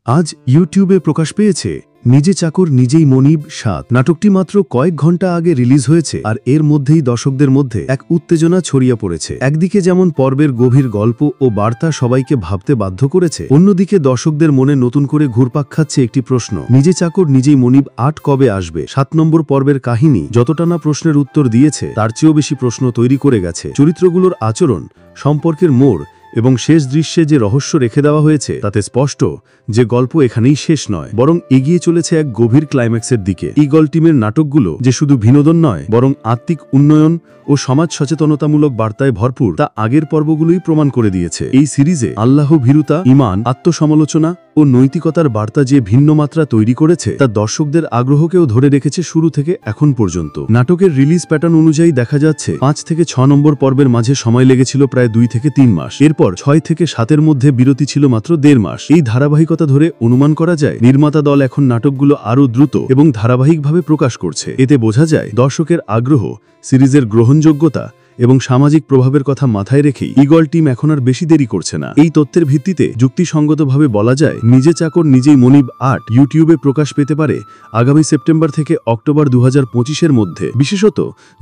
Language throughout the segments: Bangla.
আজ ইউটিউবে প্রকাশ পেয়েছে নিজে চাকর নিজেই মনিব ৭। নাটকটি মাত্র কয়েক ঘন্টা আগে রিলিজ হয়েছে আর এর মধ্যেই দর্শকদের মধ্যে এক উত্তেজনা ছড়িয়ে পড়েছে। একদিকে যেমন পর্বের গভীর গল্প ও বার্তা সবাইকে ভাবতে বাধ্য করেছে, অন্যদিকে দর্শকদের মনে নতুন করে ঘুরপাক খাচ্ছে একটি প্রশ্ন, নিজে চাকর নিজেই মনিব ৮ কবে আসবে। ৭ নম্বর পর্বের কাহিনী যতটা না প্রশ্নের উত্তর দিয়েছে তার চেয়েও বেশি প্রশ্ন তৈরি করে গেছে। চরিত্রগুলোর আচরণ, সম্পর্কের মোড় এবং শেষ দৃশ্যে যে রহস্য রেখে দেওয়া হয়েছে তাতে স্পষ্ট যে গল্প এখানেই শেষ নয়, বরং এগিয়ে চলেছে এক গভীর ক্লাইম্যাক্সের দিকে। ঈগল টিমের নাটকগুলো যে শুধু বিনোদন নয় বরং আত্মিক উন্নয়ন ও সমাজ সচেতনতামূলক বার্তায় ভরপুর তা আগের পর্বগুলোই প্রমাণ করে দিয়েছে। এই সিরিজে আল্লাহ ভীরুতা, ঈমান, আত্মসমালোচনা ও নৈতিকতার বার্তা যে ভিন্ন মাত্রা তৈরি করেছে তা দর্শকদের আগ্রহকেও ধরে রেখেছে শুরু থেকে এখন পর্যন্ত। নাটকের রিলিজ প্যাটার্ন অনুযায়ী দেখা যাচ্ছে ৫ থেকে ৬ নম্বর পর্বের মাঝে সময় লেগেছিল প্রায় ২ থেকে ৩ মাস। এরপর ৬ থেকে ৭-এর মধ্যে বিরতি ছিল মাত্র ১.৫ মাস। এই ধারাবাহিকতা ধরে অনুমান করা যায় নির্মাতা দল এখন নাটকগুলো আরও দ্রুত এবং ধারাবাহিকভাবে প্রকাশ করছে। এতে বোঝা যায় দর্শকের আগ্রহ, সিরিজের গ্রহণযোগ্যতা এবং সামাজিক প্রভাবের কথা মাথায় রেখেই ঈগল টিম এখন আর বেশি দেরি করছে না। এই তথ্যের ভিত্তিতে যুক্তিসঙ্গতভাবে বলা যায় নিজে চাকর নিজেই মনিব ৮ ইউটিউবে প্রকাশ পেতে পারে আগামী সেপ্টেম্বর থেকে অক্টোবর ২০২৫-এর মধ্যে। বিশেষত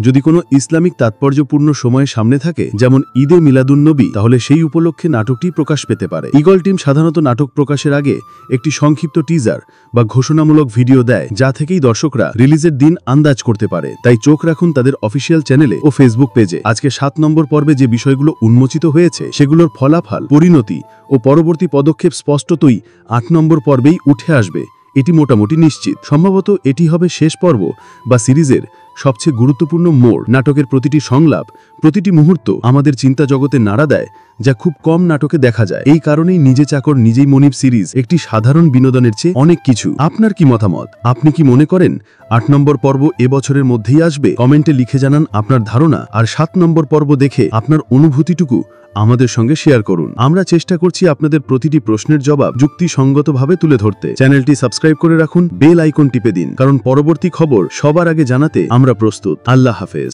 যদি কোনো ইসলামিক তাৎপর্যপূর্ণ সময় সামনে থাকে, যেমন ঈদে মিলাদুন্নবী, তাহলে সেই উপলক্ষে নাটকটি প্রকাশ পেতে পারে। ঈগল টিম সাধারণত নাটক প্রকাশের আগে একটি সংক্ষিপ্ত টিজার বা ঘোষণামূলক ভিডিও দেয়, যা থেকেই দর্শকরা রিলিজের দিন আন্দাজ করতে পারে। তাই চোখ রাখুন তাদের অফিসিয়াল চ্যানেলে ও ফেসবুক পেজে। আজকে ৭ নম্বর পর্বে যে বিষয়গুলো উন্মোচিত হয়েছে সেগুলোর ফলাফল, পরিণতি ও পরবর্তী পদক্ষেপ স্পষ্টতই ৮ নম্বর পর্বেই উঠে আসবে, এটি মোটামুটি নিশ্চিত। সম্ভবত এটি হবে শেষ পর্ব বা সিরিজের সবচেয়ে গুরুত্বপূর্ণ মোড়। নাটকের প্রতিটি সংলাপ, প্রতিটি মুহূর্ত আমাদের চিন্তা জগতে নাড়া দেয়, যা খুব কম নাটকে দেখা যায়। এই কারণেই নিজে চাকর নিজেই মনিব সিরিজ একটি সাধারণ বিনোদনের চেয়ে অনেক কিছু। আপনার কি মতামত? আপনি কি মনে করেন ৮ নম্বর পর্ব এবছরের মধ্যেই আসবে? কমেন্টে লিখে জানান আপনার ধারণা, আর ৭ নম্বর পর্ব দেখে আপনার অনুভূতিটুকু আমাদের সঙ্গে শেয়ার করুন। আমরা চেষ্টা করছি আপনাদের প্রতিটি প্রশ্নের জবাব যুক্তিসঙ্গতভাবে তুলে ধরতে। চ্যানেলটি সাবস্ক্রাইব করে রাখুন, বেল আইকন টিপে দিন, কারণ পরবর্তী খবর সবার আগে জানাতে আমরা প্রস্তুত। আল্লাহ হাফেজ।